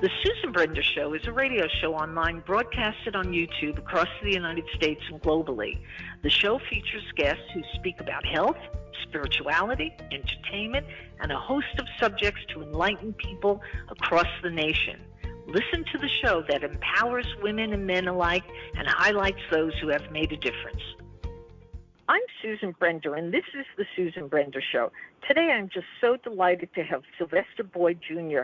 The Susan Brender Show is a radio show online broadcasted on YouTube across the United States and globally. The show features guests who speak about health, spirituality, entertainment, and a host of subjects to enlighten people across the nation. Listen to the show that empowers women and men alike and highlights those who have made a difference. I'm Susan Brender, and this is the Susan Brender Show. Today I'm just so delighted to have Sylvester Boyd Jr.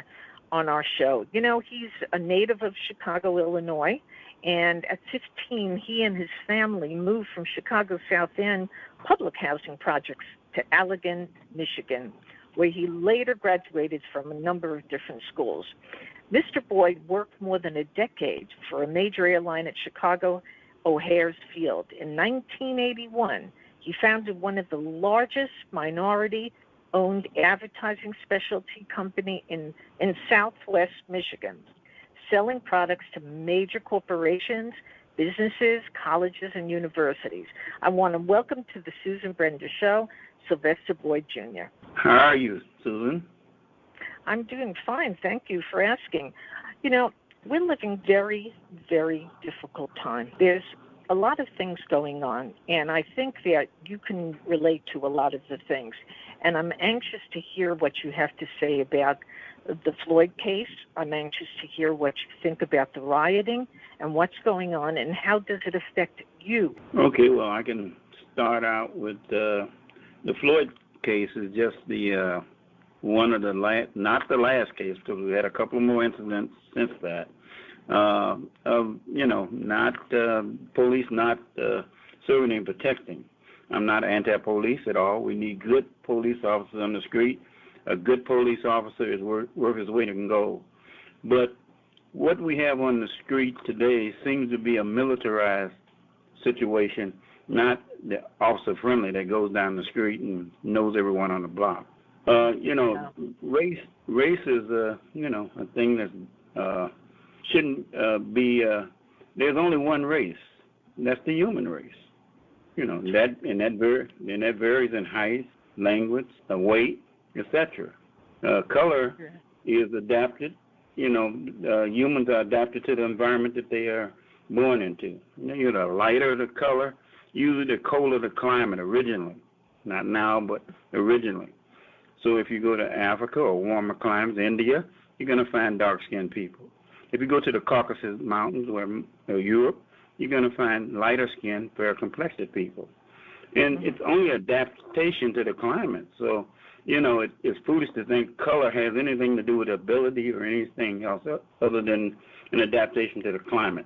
on our show. You know, he's a native of Chicago, Illinois, and at 15, he and his family moved from Chicago's South End public housing projects to Allegan, Michigan, where he later graduated from a number of different schools. Mr. Boyd worked more than a decade for a major airline at Chicago O'Hare's Field. In 1981, he founded one of the largest minority-owned advertising specialty company in Southwest Michigan, selling products to major corporations, businesses, colleges, and universities. I want to welcome to the Susan Brender Show, Sylvester Boyd Jr. How are you, Susan? I'm doing fine. Thank you for asking. You know, we're living very, very difficult time. There's a lot of things going on, and I think that you can relate to a lot of the things. And I'm anxious to hear what you have to say about the Floyd case. I'm anxious to hear what you think about the rioting and what's going on, and how does it affect you? Okay, well, I can start out with the Floyd case is just the one of the last, not the last case, because we had a couple more incidents since that, of, you know, not police not serving and protecting. I'm not anti-police at all. We need good police officers on the street. A good police officer is worth his weight in gold. But what we have on the street today seems to be a militarized situation, not the officer-friendly that goes down the street and knows everyone on the block. You know, race is, you know, a thing that shouldn't be. There's only one race. And that's the human race. You know, that varies in height, language, weight, etc. Color is adapted. You know, humans are adapted to the environment that they are born into. You know, the lighter the color, usually the colder the climate originally. Not now, but originally. So if you go to Africa or warmer climates, India, you're going to find dark-skinned people. If you go to the Caucasus Mountains or Europe, you're going to find lighter-skinned, fair-complected people. And it's only adaptation to the climate. So, you know, it's foolish to think color has anything to do with ability or anything else other than an adaptation to the climate.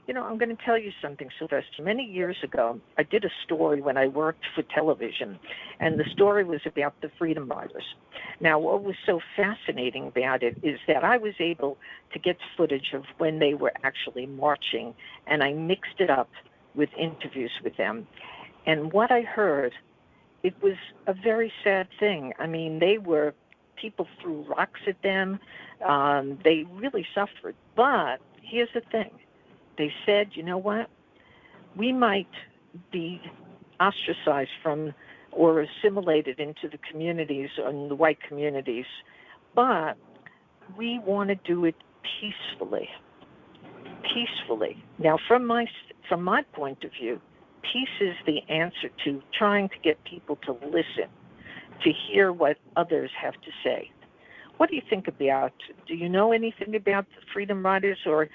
You know, I'm going to tell you something, Sylvester. Many years ago, I did a story when I worked for television, and the story was about the Freedom Riders. Now, what was so fascinating about it is that I was able to get footage of when they were actually marching, and I mixed it up with interviews with them. And what I heard, it was a very sad thing. I mean, people threw rocks at them. They really suffered. But here's the thing. They said, you know what, we might be ostracized from or assimilated into the communities, and the white communities, but we want to do it peacefully. Peacefully. Now, from my point of view, peace is the answer to trying to get people to listen, to hear what others have to say. What do you think about? Do you know anything about the Freedom Riders or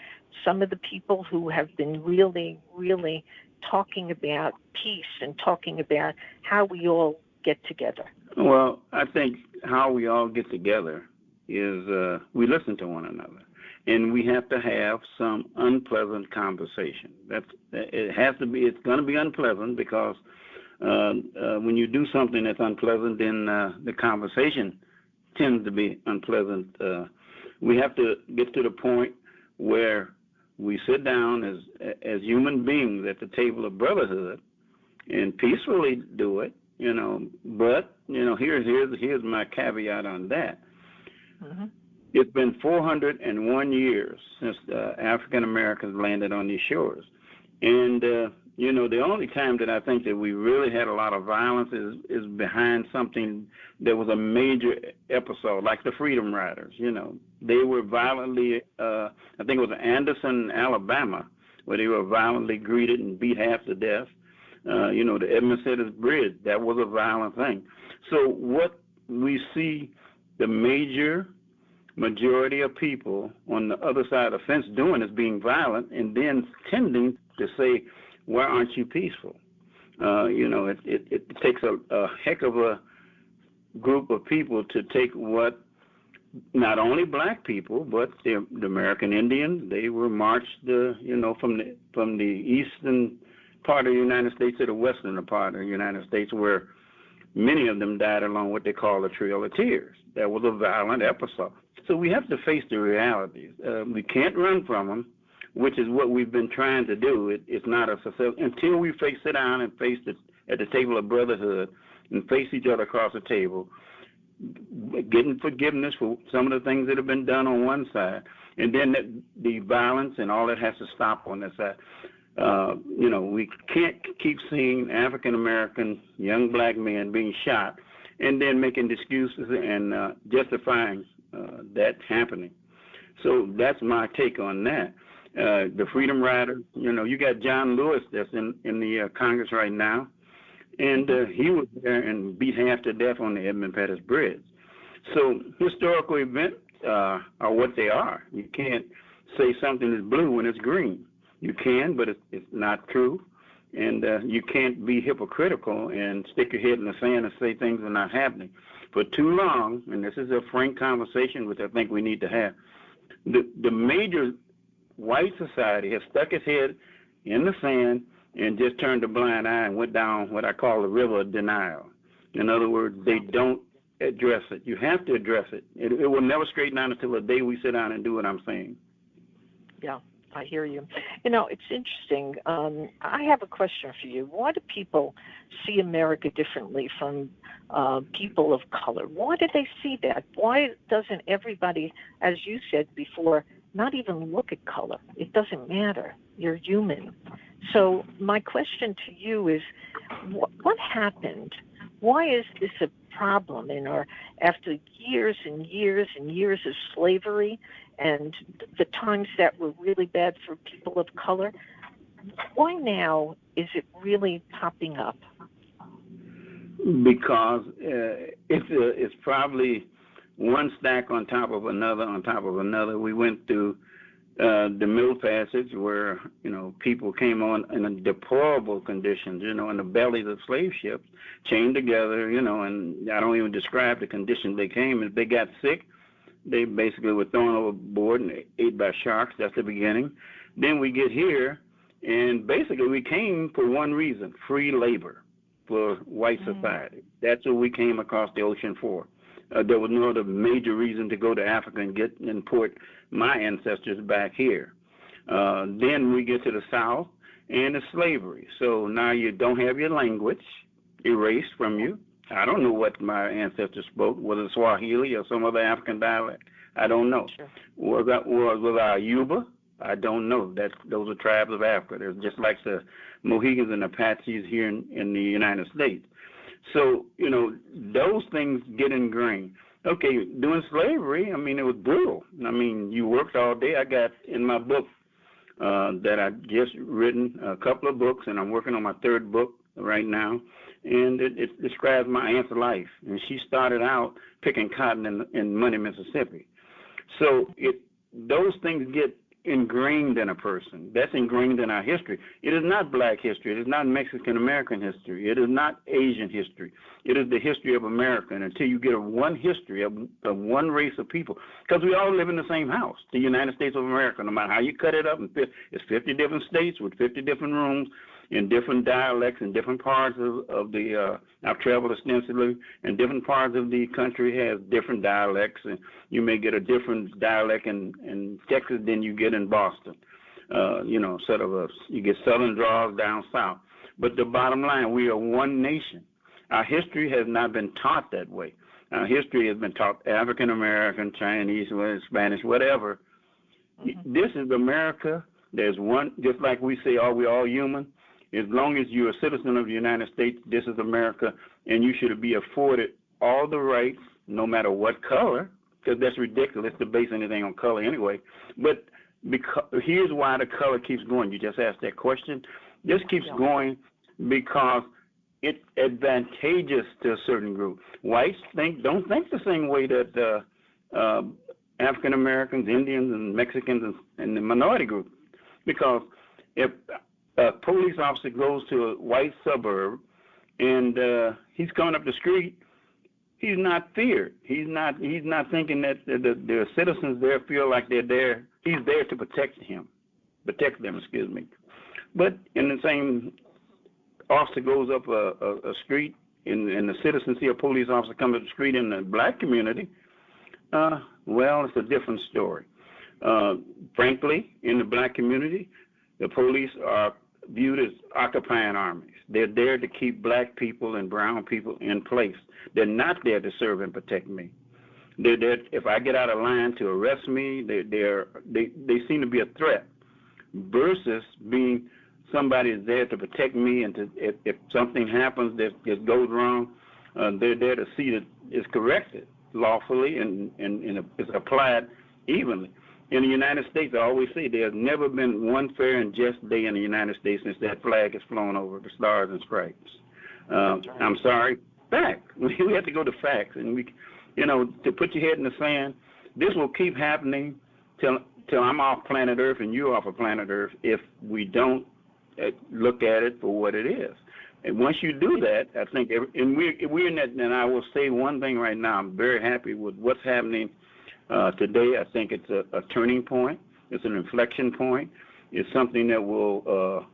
some of the people who have been really, really talking about peace and talking about how we all get together? Well, I think how we all get together is we listen to one another, and we have to have some unpleasant conversation. It has to be. It's going to be unpleasant because when you do something that's unpleasant, then the conversation tends to be unpleasant. We have to get to the point where we sit down as human beings at the table of brotherhood and peacefully do it, you know. But, you know, here's my caveat on that. Mm-hmm. It's been 401 years since African Americans landed on these shores. And, You know, the only time that I think that we really had a lot of violence is behind something that was a major episode, like the Freedom Riders. You know, they were violently, I think it was Anderson, Alabama, where they were violently greeted and beat half to death. You know, the Edmund Pettus Bridge, that was a violent thing. So what we see the majority of people on the other side of the fence doing is being violent and then tending to say, why aren't you peaceful? You know, it takes a heck of a group of people to take what not only black people, but the American Indians, they were marched, you know, from the eastern part of the United States to the western part of the United States, where many of them died along what they call the Trail of Tears. That was a violent episode. So we have to face the realities. We can't run from them, which is what we've been trying to do. It's not a success until we sit down and face at the table of brotherhood and face each other across the table, getting forgiveness for some of the things that have been done on one side, and then the violence and all that has to stop on this side. You know, we can't keep seeing African-American young black men being shot and then making excuses and justifying that happening. So that's my take on that. The Freedom Rider, you know, you got John Lewis that's in the Congress right now, and he was there and beat half to death on the Edmund Pettus Bridge. So historical events are what they are. You can't say something is blue when it's green. You can, but it's not true. And you can't be hypocritical and stick your head in the sand and say things are not happening. For too long, and this is a frank conversation which I think we need to have, the major white society has stuck its head in the sand and just turned a blind eye and went down what I call the river of denial. In other words, they don't address it. You have to address it. It will never straighten out until the day we sit down and do what I'm saying. Yeah, I hear you. You know, it's interesting. I have a question for you. Why do people see America differently from people of color? Why do they see that? Why doesn't everybody, as you said before, not even look at color? It doesn't matter. You're human. So my question to you is, what happened? Why is this a problem after years and years and years of slavery and the times that were really bad for people of color? Why now is it really popping up? Because it's probably one stack on top of another on top of another. We went through the Middle Passage where, you know, people came on in deplorable conditions, you know, in the bellies of slave ships, chained together, you know, and I don't even describe the conditions they came in. If they got sick, they basically were thrown overboard and ate by sharks. That's the beginning. Then we get here, and basically we came for one reason, free labor for white society. That's what we came across the ocean for. There was no other major reason to go to Africa and import my ancestors back here. Then we get to the South, and it's slavery. So now you don't have your language erased from you. I don't know what my ancestors spoke, whether it's Swahili or some other African dialect. I don't know. Sure. Was our Yuba? I don't know. Those are tribes of Africa. They're just like the Mohegans and Apaches here in the United States. So, you know, those things get ingrained. Okay, during slavery, I mean, it was brutal. I mean, you worked all day. I got in my book that I just written a couple of books, and I'm working on my third book right now, and it describes my aunt's life. And she started out picking cotton in Money, Mississippi. So those things get ingrained in a person. That's ingrained in our history. It is not black history. It is not Mexican-American history. It is not Asian history. It is the history of America. And until you get one history of one race of people, because we all live in the same house, the United States of America, no matter how you cut it up, it's 50 different states with 50 different rooms in different dialects in different parts of the, I've traveled extensively, and different parts of the country has different dialects, and you may get a different dialect in Texas than you get in Boston. You know, you get southern draws down south. But the bottom line, we are one nation. Our history has not been taught that way. Our history has been taught African American, Chinese, Spanish, whatever. Mm-hmm. This is America. There's one, just like we say, we're all human. As long as you're a citizen of the United States, this is America, and you should be afforded all the rights, no matter what color, because that's ridiculous to base anything on color anyway. But here's why the color keeps going. You just asked that question. This keeps going because it's advantageous to a certain group. Whites don't think the same way that African Americans, Indians, and Mexicans, and the minority group. Because if a police officer goes to a white suburb and he's going up the street, he's not feared. He's not thinking that the citizens there feel like they're there. He's there to protect them. But in the same officer goes up a street and the citizens see a police officer come up the street in the black community, well, it's a different story. Frankly, in the black community, the police are viewed as occupying armies. They're there to keep black people and brown people in place. They're not there to serve and protect me. They're there, if I get out of line, to arrest me. They seem to be a threat versus being somebody is there to protect me, and if something happens that goes wrong, they're there to see that it's corrected lawfully and it's applied evenly. In the United States, I always say there's never been one fair and just day in the United States since that flag has flown over the stars and stripes. I'm sorry, fact. We have to go to facts, and to put your head in the sand. This will keep happening till I'm off planet Earth and you're off of planet Earth if we don't look at it for what it is. And once you do that, I think, and we're in that. And I will say one thing right now. I'm very happy with what's happening today. I think it's a turning point. It's an inflection point. It's something that will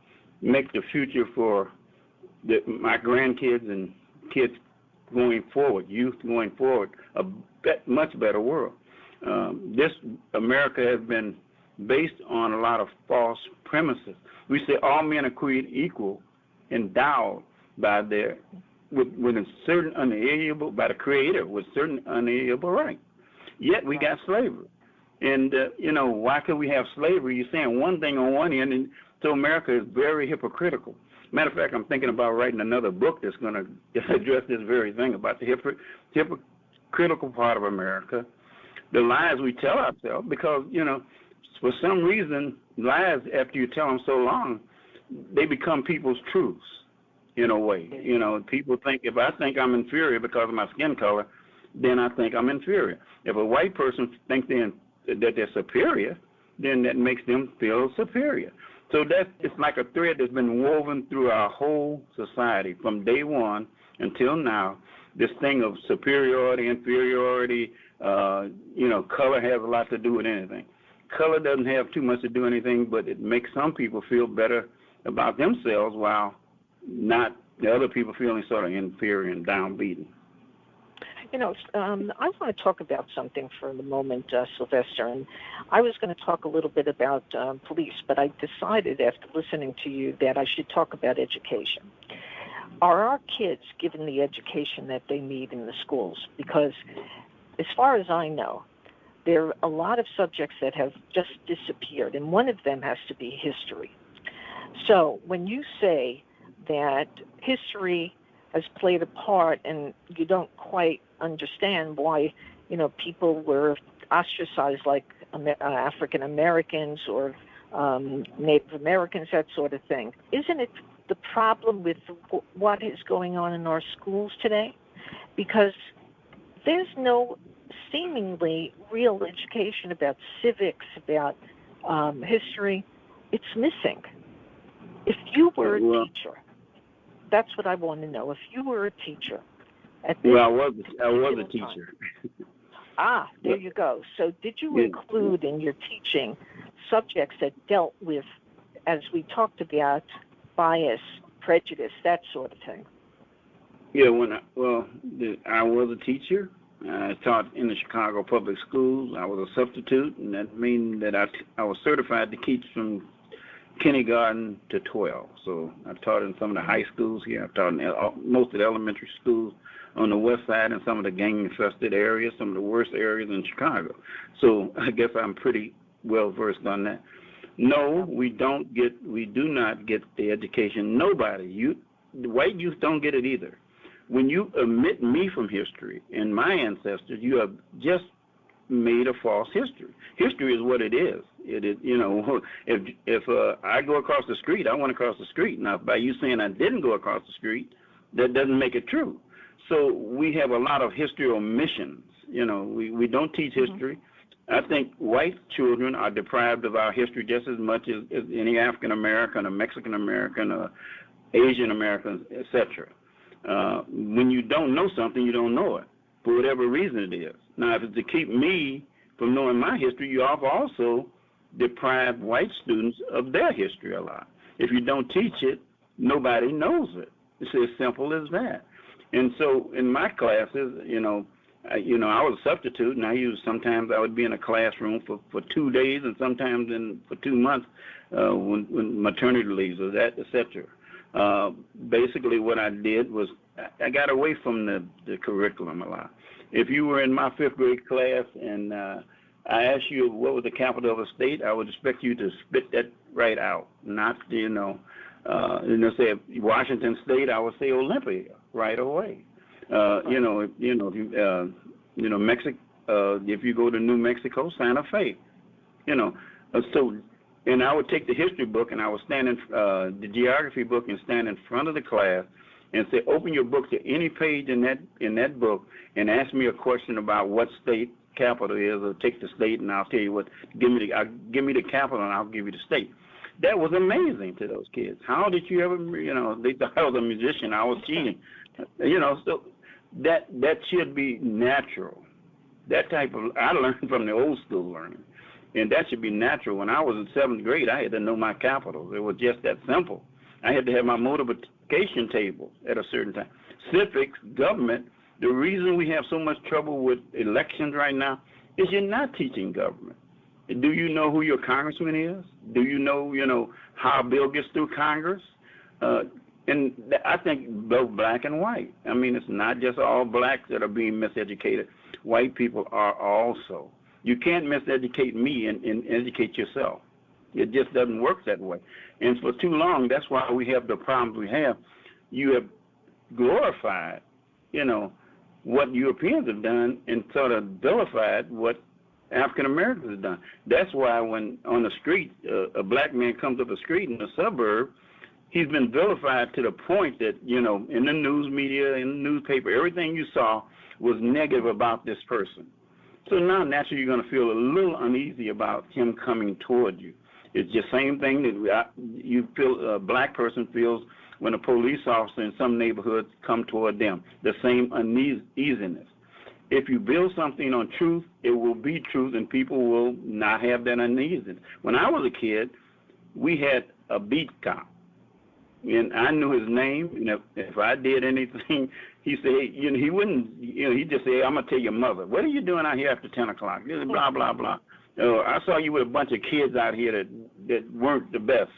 make the future for my grandkids and kids going forward, youth going forward, a much better world. This America has been based on a lot of false premises. We say all men are created equal, endowed by with a certain unalienable, by the Creator, with certain unalienable right. Yet we got slavery. And, why could we have slavery? You're saying one thing on one end, and so America is very hypocritical. Matter of fact, I'm thinking about writing another book that's going to address this very thing about the hypocritical part of America, the lies we tell ourselves, because, for some reason, lies, after you tell them so long, they become people's truths in a way. People think if I think I'm inferior because of my skin color, then I think I'm inferior. If a white person thinks that they're superior, then that makes them feel superior. So it's like a thread that's been woven through our whole society from day one until now. This thing of superiority, inferiority, color has a lot to do with anything. Color doesn't have too much to do with anything, but it makes some people feel better about themselves while not the other people feeling sort of inferior and downbeaten. I want to talk about something for the moment, Sylvester, and I was going to talk a little bit about police, but I decided after listening to you that I should talk about education. Are our kids given the education that they need in the schools? Because as far as I know, there are a lot of subjects that have just disappeared, and one of them has to be history. So when you say that history has played a part and you don't quite understand why, people were ostracized like African Americans or Native Americans, that sort of thing, isn't it the problem with what is going on in our schools today? Because there's no seemingly real education about civics, about history. It's missing. If you were a teacher, that's what I want to know. If you were a teacher at this I was a teacher. There you go. So did you include in your teaching subjects that dealt with, as we talked about, bias, prejudice, that sort of thing? Yeah, I was a teacher. I taught in the Chicago public schools. I was a substitute, and that means that I was certified to teach from kindergarten to 12. So I taught in some of the high schools here. I taught in most of the elementary schools on the west side and some of the gang-infested areas, some of the worst areas in Chicago. So I guess I'm pretty well versed on that. No, we do not get the education. Nobody. The white youth don't get it either. When you omit me from history and my ancestors, you have just made a false history. History is what it is. It is, if I go across the street, I went across the street. Now, by you saying I didn't go across the street, that doesn't make it true. So we have a lot of history omissions. We don't teach history. I think white children are deprived of our history just as much as any African American or Mexican American or Asian Americans, etc. When you don't know something, you don't know it for whatever reason it is. Now, if it's to keep me from knowing my history, you have also deprived white students of their history a lot. If you don't teach it, nobody knows it. It's as simple as that. And so in my classes, I was a substitute, and sometimes I would be in a classroom for 2 days, and sometimes for 2 months when maternity leaves or that, etc. Basically, what I did was I got away from the curriculum a lot. If you were in my 5th grade class and I asked you what was the capital of a state, I would expect you to spit that right out, not say Washington State, I would say Olympia right away. Mexico. If you go to New Mexico, Santa Fe. And I would take the history book and I would stand in the geography book and stand in front of the class and say, open your book to any page in that book and ask me a question about what state capital is, or take the state and I'll tell you what. Give me the capital and I'll give you the state. That was amazing to those kids. How did you ever? They thought I was a musician. I was cheating. So that should be natural. That type of I learned from the old school learning. And that should be natural. When I was in 7th grade, I had to know my capitals. It was just that simple. I had to have my multiplication table at a certain time. Civics, government, the reason we have so much trouble with elections right now is you're not teaching government. Do you know who your congressman is? Do you know, how a bill gets through Congress? And I think both black and white. I mean, it's not just all blacks that are being miseducated. White people are also. You can't miseducate me and educate yourself. It just doesn't work that way. And for too long, that's why we have the problems we have. You have glorified, what Europeans have done and sort of vilified what African Americans have done. That's why when on the street, a black man comes up the street in the suburb, he's been vilified to the point that, in the news media, in the newspaper, everything you saw was negative about this person. So now, naturally, you're going to feel a little uneasy about him coming toward you. It's the same thing that you feel a black person feels when a police officer in some neighborhoods come toward them, the same uneasiness. If you build something on truth, it will be truth, and people will not have that uneasiness. When I was a kid, we had a beat cop, and I knew his name, and if I did anything, he said, he wouldn't, he'd just say, hey, I'm going to tell your mother, what are you doing out here after 10 o'clock? Blah, blah, blah. I saw you with a bunch of kids out here that weren't the best.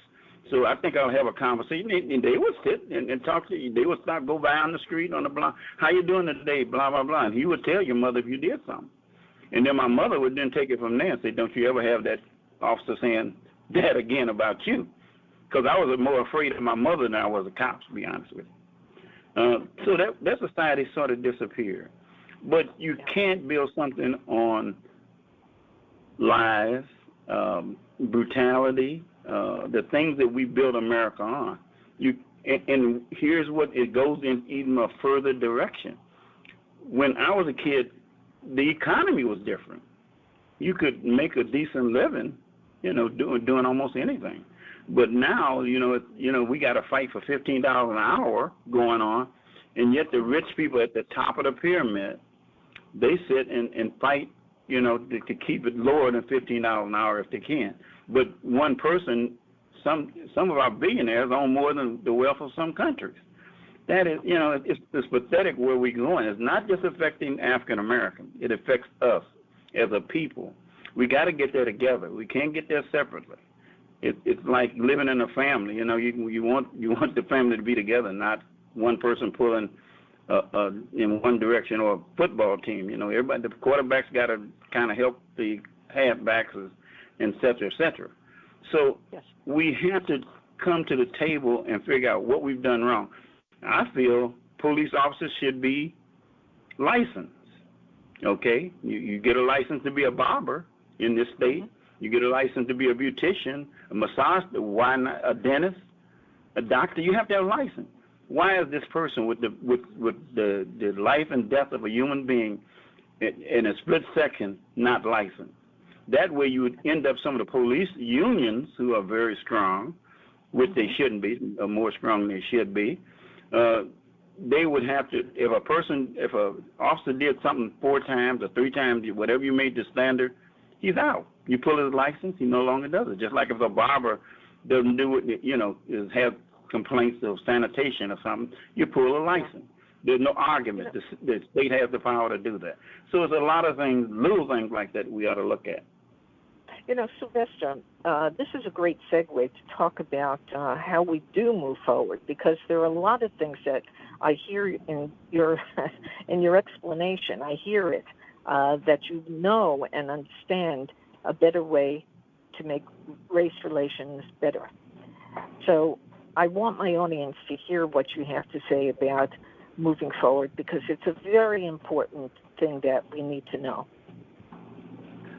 So I think I'll have a conversation, and they would sit and talk to you. They would stop, go by on the street, on the block. How you doing today? Blah, blah, blah. And he would tell your mother if you did something. And then my mother would then take it from there and say, don't you ever have that officer saying that again about you. Because I was more afraid of my mother than I was of cops, to be honest with you. So that society sort of disappeared. But you can't build something on lies, brutality, the things that we build America on. And here's what it goes in even a further direction. When I was a kid, the economy was different. You could make a decent living, doing almost anything. But now, we got to fight for $15 an hour going on, and yet the rich people at the top of the pyramid, they sit and fight, to keep it lower than $15 an hour if they can. But one person, some of our billionaires own more than the wealth of some countries. That is, it's pathetic where we're going. It's not just affecting African Americans. It affects us as a people. We got to get there together. We can't get there separately. It's like living in a family. You want the family to be together, not one person pulling in one direction, or a football team. Everybody, the quarterback's got to kind of help the halfbacks, et cetera, et cetera. So Yes. we have to come to the table and figure out what we've done wrong. I feel police officers should be licensed. Okay, you get a license to be a barber in this state. You get a license to be a beautician, a massage, why not a dentist, a doctor? You have to have a license. Why is this person with the life and death of a human being in a split second not licensed? That way you would end up some of the police unions who are very strong, which they shouldn't be, more strong than they should be. They would have to, if an officer did something 4 times or 3 times, whatever you made the standard, he's out. You pull his license, he no longer does it. Just like if a barber doesn't do it, have complaints of sanitation or something, you pull a license. There's no argument. The state has the power to do that. So it's a lot of things, little things like that we ought to look at. Sylvester, this is a great segue to talk about how we do move forward, because there are a lot of things that I hear in your in your explanation. I hear it, that you know and understand a better way to make race relations better. So I want my audience to hear what you have to say about moving forward, because it's a very important thing that we need to know.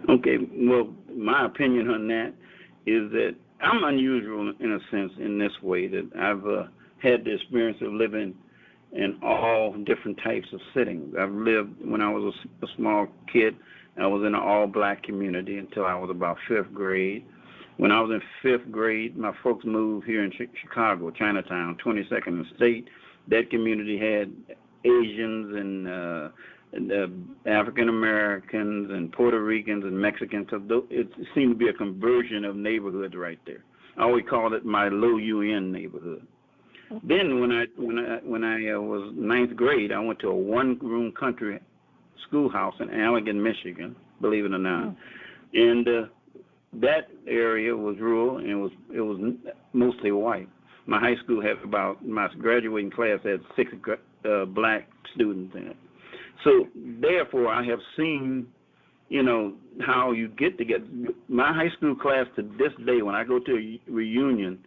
Okay, well, my opinion on that is that I'm unusual in a sense in this way, that I've had the experience of living in all different types of settings. I've lived, when I was a small kid, I was in an all-black community until I was about 5th grade. When I was in 5th grade, my folks moved here in Chicago, Chinatown, 22nd and State. That community had Asians and African Americans and Puerto Ricans and Mexicans. So it seemed to be a conversion of neighborhoods right there. I always called it my low UN neighborhood. Then when I was 9th grade, I went to a 1-room country schoolhouse in Allegan, Michigan, believe it or not. And that area was rural, and it was mostly white. My high school had my graduating class had 6 black students in it. So therefore, I have seen, how you get together. My high school class to this day, when I go to a reunion,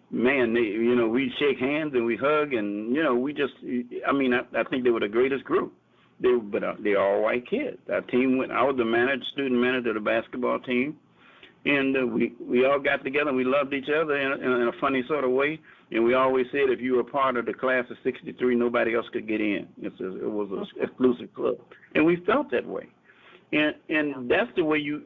man, we shake hands and we hug, and I think they were the greatest group. They're all white kids. Our team I was the student manager of the basketball team, and we all got together and we loved each other in a funny sort of way. And we always said if you were part of the class of '63, nobody else could get in. It was an exclusive club, and we felt that way. And that's the way you.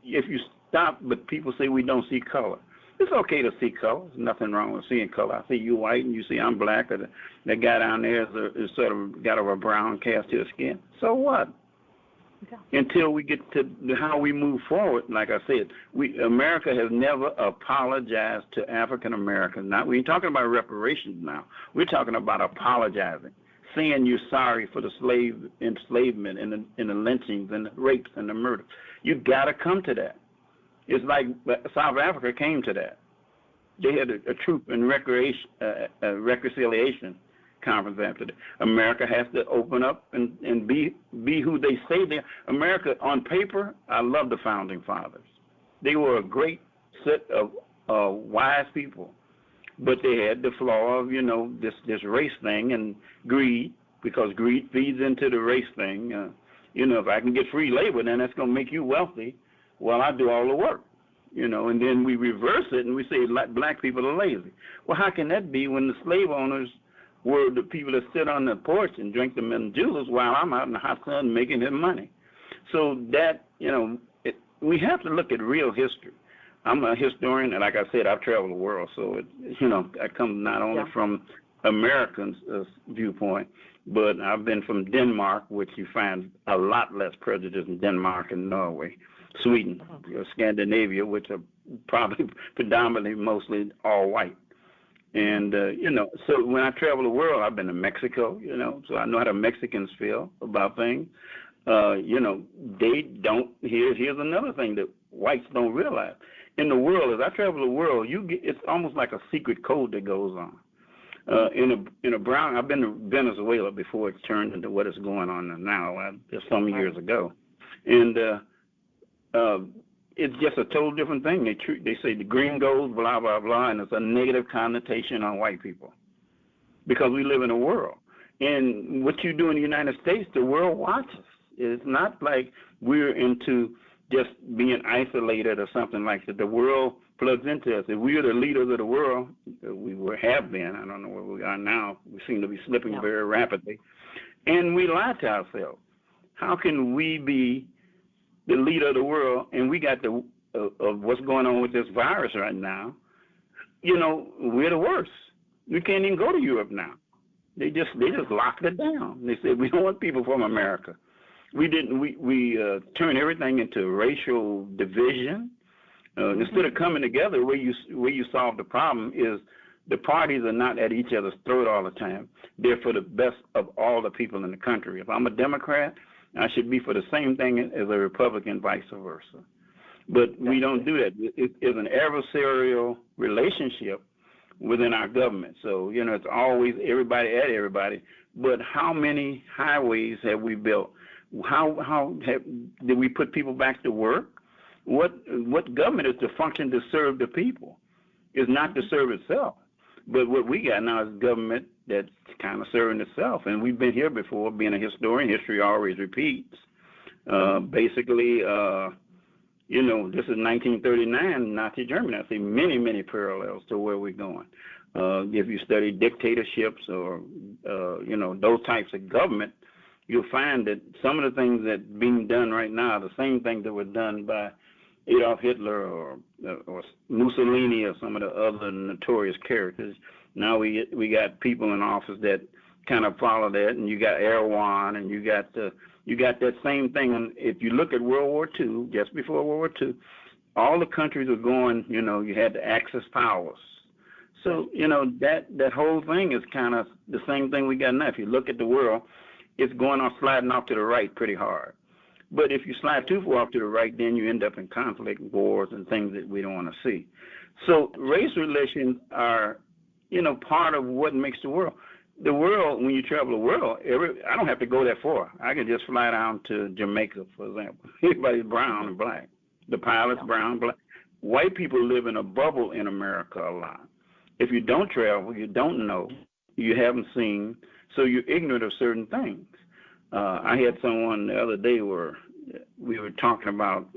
If you stop, but people say we don't see color. It's okay to see color. There's nothing wrong with seeing color. I see you white and you see I'm black, or that guy down there is sort of got a brown cast to his skin. So what? Yeah. Until we get to how we move forward, like I said, America has never apologized to African Americans. Now, we ain't talking about reparations now. We're talking about apologizing, saying you're sorry for the enslavement and the lynchings and the rapes and the murders. You got to come to that. It's like South Africa came to that. They had a truth and reconciliation conference after that. America has to open up and be who they say they are. America, on paper, I love the Founding Fathers. They were a great set of wise people, but they had the flaw of, this race thing and greed, because greed feeds into the race thing. If I can get free labor, then that's going to make you wealthy. Well, I do all the work, and then we reverse it and we say black people are lazy. Well, how can that be when the slave owners were the people that sit on the porch and drink the juice while I'm out in the hot sun making his money? So that, we have to look at real history. I'm a historian, and like I said, I've traveled the world, so I come not only from Americans' viewpoint, but I've been from Denmark, which you find a lot less prejudice in Denmark and Norway. Sweden, Scandinavia, which are probably predominantly mostly all white. And, so when I travel the world, I've been to Mexico, so I know how the Mexicans feel about things. They don't, here's another thing that whites don't realize. In the world, as I travel the world, it's almost like a secret code that goes on. In a brown, I've been to Venezuela before it turned into what is going on now, just some years ago. And it's just a total different thing. They say the green goes, blah, blah, blah, and it's a negative connotation on white people because we live in a world. And what you do in the United States, the world watches. It's not like we're into just being isolated or something like that. The world plugs into us. If we are the leaders of the world, have been. I don't know where we are now. We seem to be slipping very rapidly. And we lie to ourselves. How can we be the leader of the world and we got of what's going on with this virus right now? You know, we're the worst. We can't even go to Europe now. They just locked it down. They said we don't want people from America. We turned everything into racial division. Instead of coming together, where you solve the problem is the parties are not at each other's throat all the time. They're for the best of all the people in the country. If I'm a Democrat, I should be for the same thing as a Republican, vice versa. But we don't do that. It's an adversarial relationship within our government. So, you know, it's always everybody at everybody. But how many highways have we built? Did we put people back to work? What government is to function to serve the people? It's not to serve itself. But what we got now is government that's kind of serving itself. And we've been here before. Being a historian, history always repeats. Basically, you know, this is 1939, Nazi Germany. I see many, many parallels to where we're going. If you study dictatorships or, you know, those types of government, you'll find that some of the things that are being done right now are the same things that were done by Adolf Hitler or Mussolini or some of the other notorious characters. Now we got people in office that kind of follow that, and you got Erdogan, and you got that same thing. And if you look at World War II, just before World War II, all the countries were going, you know, you had the Axis powers. So, you know, that whole thing is kind of the same thing we got now. If you look at the world, it's going on sliding off to the right pretty hard. But if you slide too far off to the right, then you end up in conflict, wars, and things that we don't want to see. So race relations are, you know, part of what makes the world. The world, when you travel the world, I don't have to go that far. I can just fly down to Jamaica, for example. Everybody's brown and black. The pilot's brown, black. White people live in a bubble in America a lot. If you don't travel, you don't know, you haven't seen, so you're ignorant of certain things. I had someone the other day where we were talking about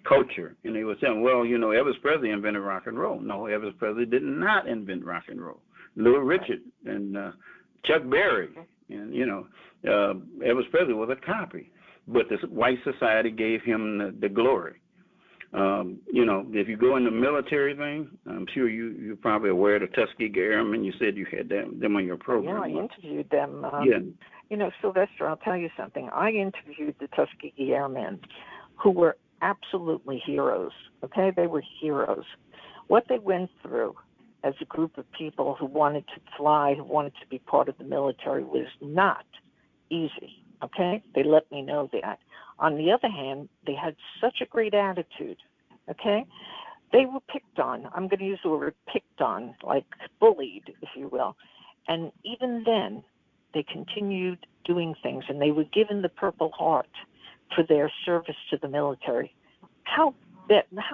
culture, and they were saying, well, you know, Elvis Presley invented rock and roll. No, Elvis Presley did not invent rock and roll. Little Richard and Chuck Berry, and, you know, Elvis Presley was a copy. But the white society gave him the glory. You know, if you go in the military thing, I'm sure you're probably aware of the Tuskegee Airmen. You said you had them on your program. Yeah, I interviewed them. Yeah. You know, Sylvester, I'll tell you something. I interviewed the Tuskegee Airmen, who were absolutely heroes, okay? They were heroes. What they went through as a group of people who wanted to fly, who wanted to be part of the military, was not easy, okay? They let me know that. On the other hand, they had such a great attitude, okay? They were picked on. I'm going to use the word picked on, like bullied, if you will. And even then, they continued doing things, and they were given the Purple Heart for their service to the military. How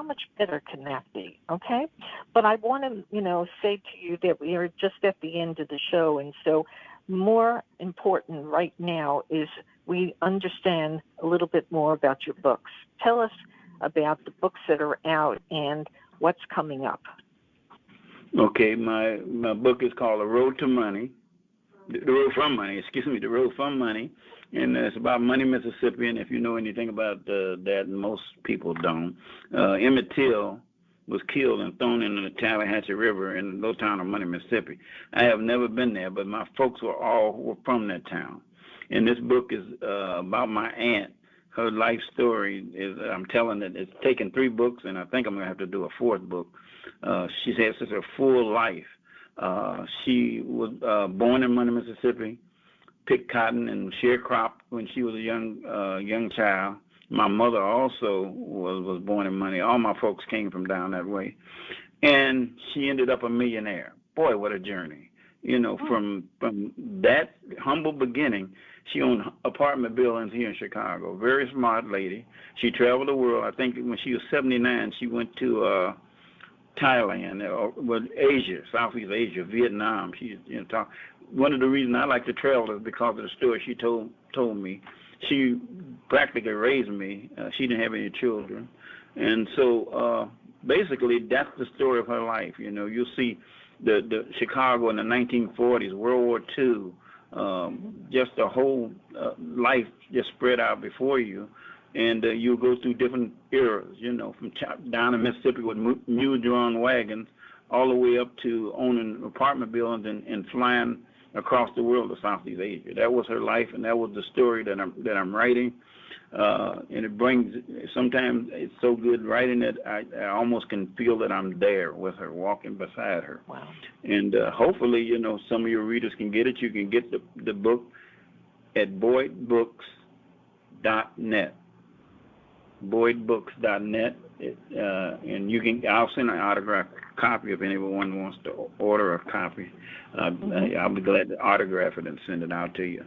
much better can that be, okay? But I want to, you know, say to you that we are just at the end of the show, and so more important right now is we understand a little bit more about your books. Tell us about the books that are out and what's coming up. Okay, my book is called The Road to Money. The Road from Money, and it's about Money, Mississippi, and if you know anything about that, most people don't. Emmett Till was killed and thrown into the Tallahatchie River in the little town of Money, Mississippi. I have never been there, but my folks were from that town. And this book is about my aunt. Her life story is, I'm telling it, it's taken 3 books, and I think I'm going to have to do a 4th book. She has such a full life. She was born in Money, Mississippi, picked cotton and sharecropped when she was a young child. My mother also was born in Money. All my folks came from down that way. And she ended up a millionaire. Boy, what a journey. You know, from that humble beginning, She owned apartment buildings here in Chicago. Very smart lady. She traveled the world. I think when she was 79, she went to Thailand, Asia, Southeast Asia, Vietnam. One of the reasons I like to travel is because of the story she told me. She practically raised me. She didn't have any children, and so basically that's the story of her life. You'll see the Chicago in the 1940s, World War II, just a whole life just spread out before you. And you'll go through different eras, from down in Mississippi with mule-drawn wagons all the way up to owning apartment buildings and flying across the world to Southeast Asia. That was her life, and that was the story that I'm writing. And sometimes it's so good writing it, I almost can feel that I'm there with her, walking beside her. Wow. And hopefully, some of your readers can get it. You can get the book at boydbooks.net. boydbooks.net, and I'll send an autographed copy if anyone wants to order a copy. I'll be glad to autograph it and send it out to you.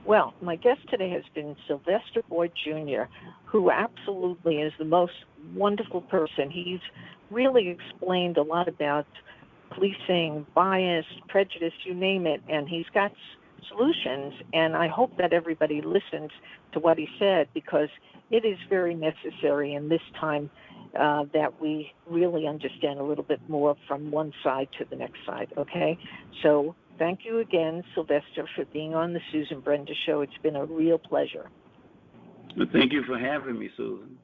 Well, my guest today has been Sylvester Boyd Jr., who absolutely is the most wonderful person. He's really explained a lot about policing, bias, prejudice, you name it, and he's got solutions, and I hope that everybody listens to what he said, because it is very necessary in this time that we really understand a little bit more from one side to the next side, okay? So thank you again, Sylvester, for being on the Susan Brender Show. It's been a real pleasure. Well, thank you for having me, Susan.